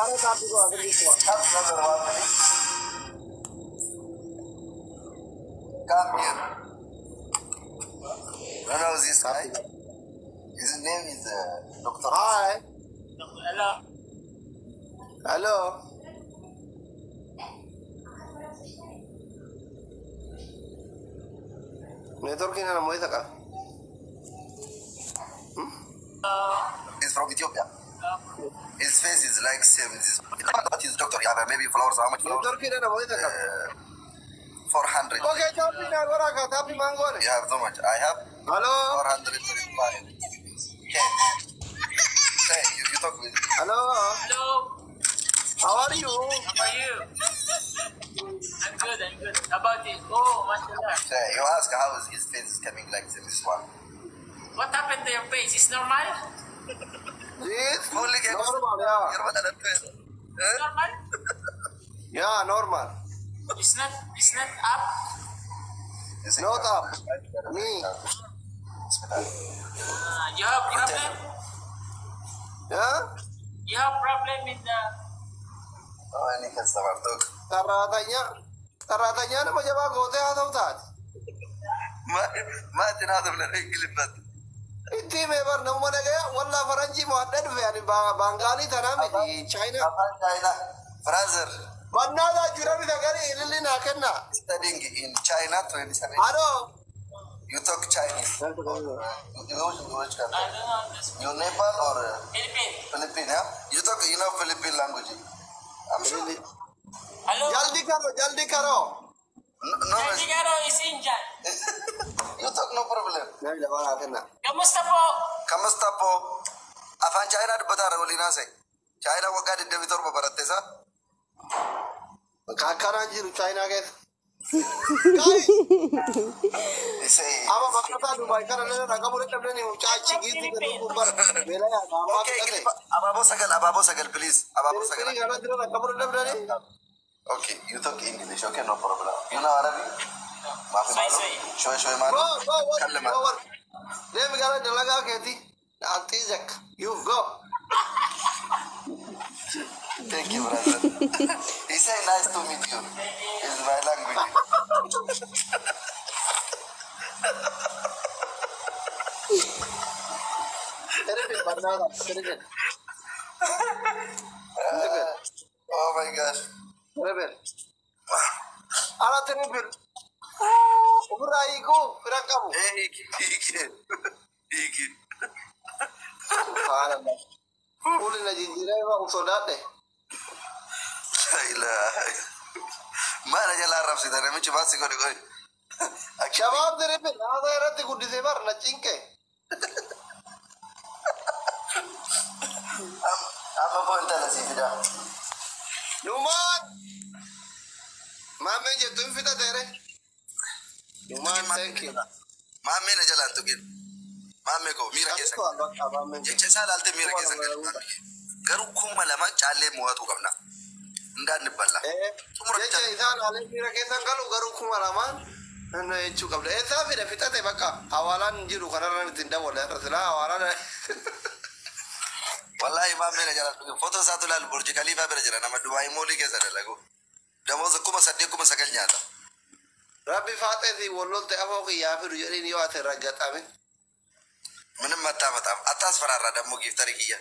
أنا تابي كوا أقول لك كوا. Come here. No, no, this guy. His name is Dr. Hi. Hello. Hello. Network ini nama itu kah? He's from Ethiopia. His face is like same. What is Dr. Yaba? Maybe flowers. How much flowers? Network ini nama itu kah? 400. Okay, tapi nak orang kah? Tapi manggo ni. You have so much. I have Hello. 435. Okay. Say, you talk with. Hello. Hello. How are you? How are you? I'm good. I'm good. How about it? Oh, mashallah. Say, you ask how is his face is coming like this one. What happened to your face? Is normal? This Only get normal, yeah. You're what other face. Normal? Yeah, normal. It's not. It's not up. No tap. Me. You have problem. Yeah. You have problem with the. Oh, any customer talk. Taratanya nama jawab gote atau tak? ما تنادم لنا كلمات. Inti member nama negara. Wallah Faranji muadad yani Bangali tanami di China. China. Brother. Mana ada juran kita kali ini nak kena. Studying in China 27. Halo. You talk Chinese. You know which country? I don't know this. You Nepal or Philippines. Philippine? Yeah. You talk Philippine language. I'm sure. Hello. Jaldi karo. No. Karo is Indian. You talk no problem. Nabi dah mana kena. Kamusta po? Kamusta po? Afan China de batara golina se. China wagad de vitor babaratte sa. Kakak jiru China ke. Guys. Say. Apa makna Dubai karena nak kamu letak ni caci gitu kan kumbar. Bela ya. Okay. Ababo sagal please. Ababo sagal. Ini kalau tidak nak kamu letak ni. Okay. You talk English. Okay, no problem. You know Arabic? ما في شوي شوي ما تكلم ليه قال دلقا كذي أعطيك you go thank you brother he say nice to meet you is my language oh my gosh ala teribir Umraiku, berakamu. Iki. Subhanallah. Uli na jinjira ba usodat deh. Ila. Mana jala Arab sih, tapi coba sih kau. Shabab teribir, ada erat di kudi sebar na cingke. Apa pun entah sih tidak. Numan. Mame je tuh fita tere. Numan thank you. Mame na jalan tuh gin. Mame ko mira kesa. Jecha salalte mira kesa kan. Garu kuma lama chale muatu kamna. Ndan balla. Jecha isan ale mira kesa kalau garu kuma lama. Nana ecu kabla. Tapi dah fita teh baka. Awalan jiru karena nanti tindak boleh. Rasulullah awalan. Wallahi mame na jalan tuh. Foto satu lalu Burj Khalifa berjalan nama Dubai Moli kesa lagu. Damoz kuma sadde kuma sakal nyata. Rabbi Fateh di Wolol te apa ki ya firu jadi ni wate ragat amin. Mana mata atas farara damu giftari kiya.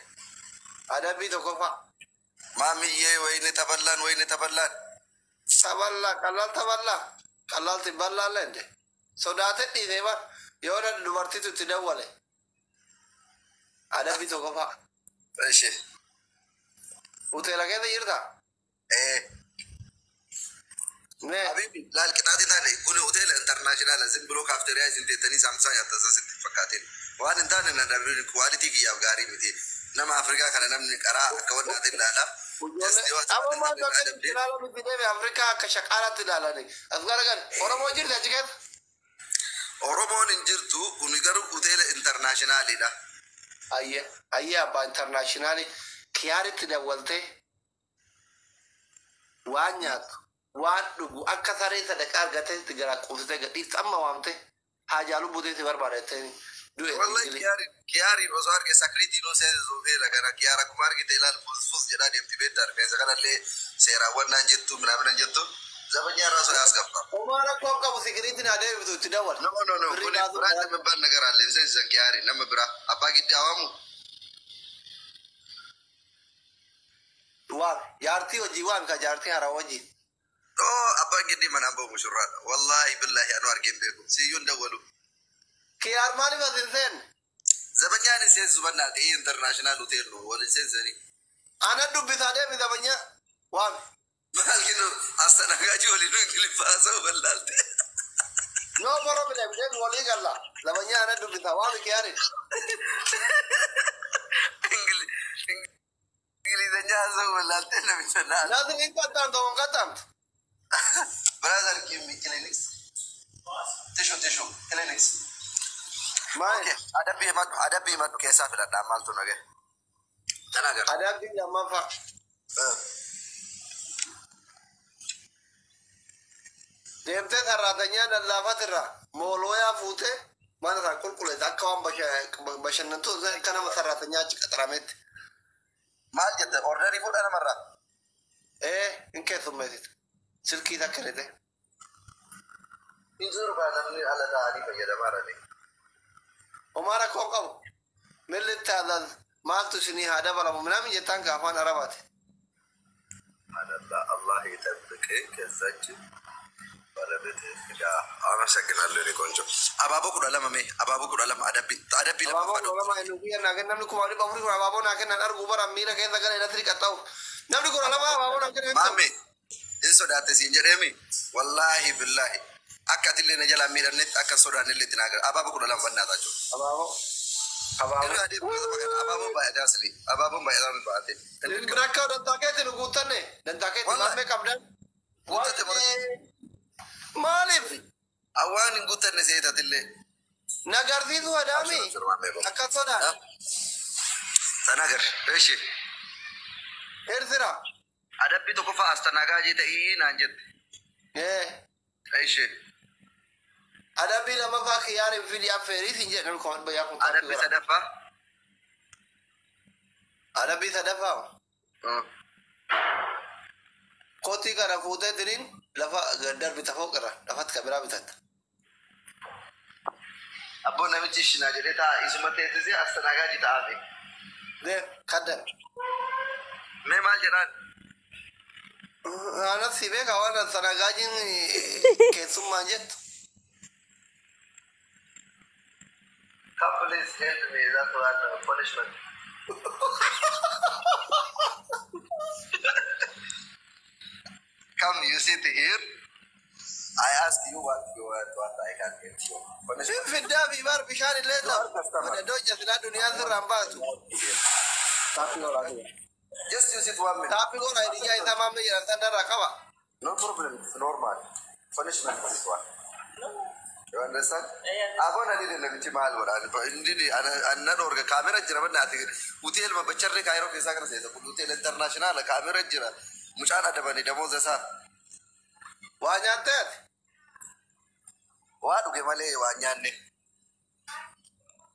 Ada bi to ko fa. Mami ye wayne taballan. Taballa kalal te balla lende. Sodate di deba. Yora dubarti tu tidak wale. Ada bi to ko fa. Eshi. Ute lage de irda. Ne. Habibi, la القطعة هنا يكون اوتيل انترناشونال زين بلو كافتيريا زين تاني سامسونج يتساسس فكاتين وان انتان ندبر كواليتي كي غاري متي نما افريكا كان نم نقرا كون نادي لالا Apa mah kalau di dalam itu di Afrika kesakarat di dalam ni. Sekarang kan orang mau jadi juga. Oromo ninjirtu unigaru hotel international ida. Ayah apa international kiari tidak walte. Wanyak. Waduh, angkat hari sedekah gate tiga ratus gadi sama wamte. Hajalu bude tibar barete. Wallahi kiari rozar ke sakriti no se zove la gara kiara kumar ke telal fus jedhaa deemti beektaa rifeensa kanallee seeraawwan naan jettu minaamin naan jettu zabanyaa irraa soo yaas qabta. Omaara koo qabu sigiriitti naa deebitu itti dawwal. No kuni biraan nama biraan nagaraallee miseensi zankiyaari nama bira abbaa giddi hawaamu. Waan jaartii hojii waan ka jaartii haraa hojii. Abbaa giddi manaan bahu mushurraadha wallaahi billaahi anu argeen beeku siyyuun dawwalu. Kiyaar maaliif as hin seenne? Zabanyaan seensi subannaa ta'ee intarnaashinaal hotel no waliin seensanii. Ana dubbisaa deemi zabanya waan. Maalkinu astanaagaaji waliin ingiliffaasaa wallaalte. No problem deemi walii galla zabanya ana dubbisaa waan kiyaarin. Ingilizanyaa haasa'u wallaalte namicha naal. Naasir hin kattamtu hin kattamtu. Brother Kimmy clinics. Tishu clinics. Maali? Adabbii maddu keessaa filadhaa maaltu nage? Tan agar. Adabbii lammaffaa. Deemtee sarraatanyaa lallaafatirraa moolooyaa fuutee mana isaa qulqulleessa akka waan bashannantuu akka nama sarraatanyaa achi qaxarametti. Maal jette orderii fuudha namarraa? Hin keessummeessitu. Silkii takka lite. Injuru kaa namni ala ta'anii fayyadamaa jirani. Omaara koo qabu. Milli taazaz maaltu isinii haa dabalamu minaamin jettaan ka afaan arabaati. Allah ይጠብቅህ ከዛች ባለቤትህ ጋር አመሰግናለሁ። እኔ ቆንጆ አባቦ ኩዳለማ ሜ አባቦ ኩዳለማ አደቢ ለማፋዶ አባቦ ለማ ነው ያና ግን namni kuma wali bafuri abaabo na kennan argu bara miira keessa gara electric qaxaw namni kudaለማ abaabo na kennan maame in sodaate siin jedheemi wallahi billahi akka atillee na jala miidhannetti akka sodaanillee itti naagar abaabo kudaለማ bannaata jechuudha. Abaabo baay'ee asli abaabo baay'ee baate. Rakka dantakeetti nu guuttanne dantakeetti lammee qabdan. Maaliif? Awwaan hin guuttanne seetatillee. Nagarsiisu adaami akka sodaan. Sanagar eeshi. Ersira. Adabbii tokko fa'aa astanaagaajii ta'ii naan jette. Eeshi. Adabbii lammaffaa kiyyaarin fidii affeerii siin jedhan koon bayyaa kun. Adabbii sadaffaa. Adabbii sadaffaa. Kootii kana fuutee diriin lafa darbita fooqirra lafatti kabiraa bitatta. Abboon namichi shinaa jedhee ta'a isuma teessisee astanaagaajii ta'aafi. Kaddan. Mee maal jedhaan? Anas si beeka waan astanaagaajiin keessummaan jettu. Come please help me, that's what punishment. Come, you sit here. I ask you what you want, what I can get you. Sin fiddaa fi bar bishaan illee ta'u. Madadoo jasilaa duniyaan sirraan baatu. Just use it 1 minute. Taappii goora hidiyyaa isaa maammee jedhan san darraa qaba. No problem, it's normal. Punishment for this one. You understand? Abon ani de namichi maal godhan. Indi anna dorga kamera jira bannaati. Hotel ma bacharre Cairo keessa kana seeta. Hotel international kamera jira. Mucaan adabani damoza isaa. Waa nyaatteeti? Waa dhuge malee waa nyaanne.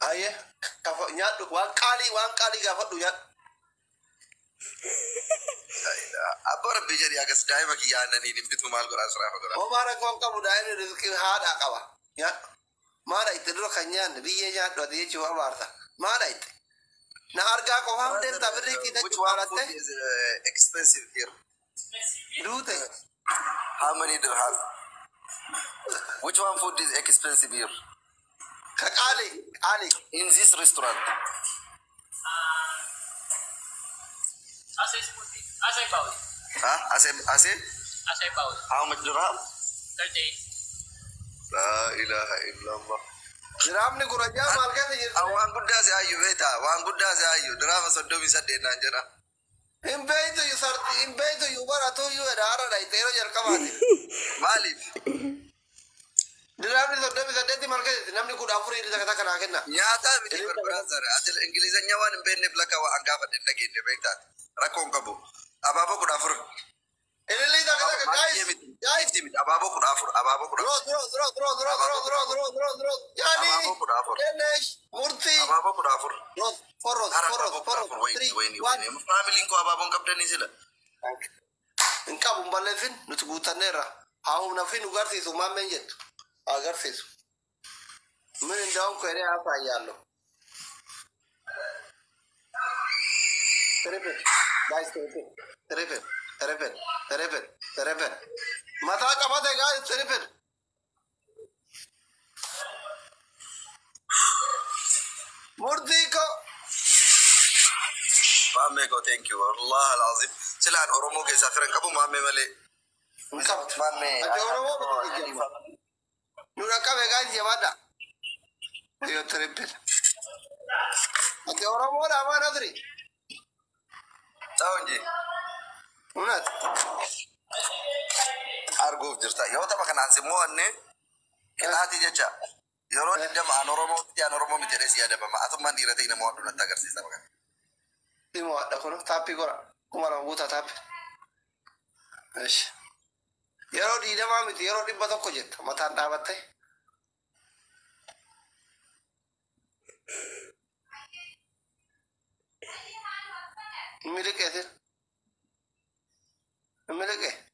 Ayyee nyaadhu waan qaalii gaafadhu nyaadhu. Abbo rabbi jedhi agas daa'ima kiyyaa aannanii dhimbitu maal godhaa siraafa godhaa. Omaara koon qabu daa'imni rizqii haadhaa qaba. Maadha itti dura kan nyaanne biyyee nyaadhu ati jechuun abaarta. Maadha itti. Na argaa qofaan deemta birrii kiita cufaalatte. Expensive here. Duute. How many dirham? Which one food is expensive here? Ka qaali. In this restaurant. Asay bowl. Huh? Asay bowl. How much dirham? 38. La ilaha illallah. Diraamni gurajaa maal keessa jirti? Waan guddaa si ayyu beektaa? Waan guddaa si ayyu diraama 38 naan jedha. Hin beeytu yu baratu yu haaradha itti yeroo jalqabaati. Maaliif? Diraamni 38 maal keessa jirti? Namni 14 isa takka naa kenna. Nyaataa miti barbaadan ati Ingilizanya waan hin beekneef lakka waan gaafadhe dhageenne beektaa? Rakkoon qabu. Abaaboo 14. Ililii takka guys. Abaaboo 14. Yaani. Abaaboo 14. Murtii. Abaaboo 14. Forros, forros, forros. Three, one. Family ko ababong kapdani sila. In kabun balefin, nutugutanera. Haum na fin ugarsisu mamenjet. Agarsisu. Min down kwere apa yallo. Terepet. Guys, terepet. Terepet. Terepet. Terepet. Terepet. Mata kapate guys, terepet. Murti ko. Mame ko thank you. Allah alazim. Sila an Oromo ke safiran kabu mame male. Mame. Ate Oromo ko kijama. Nura kabe guys yamada. Yo terepet. Ate Oromo na mana tri. Taunji. Unat. Argo jirta. Yo ta makan ansi mo anne. Kenati jecha. Yoro dama an Oromo mi teresi ada ma atum mandira te ina mo dun ta garsi sa makan. Timo ada kono tapi gora. Kumara buta tapi. Esh. Yoro di dama mi yoro di bato ko jet. Mata dabatte. Mire ke.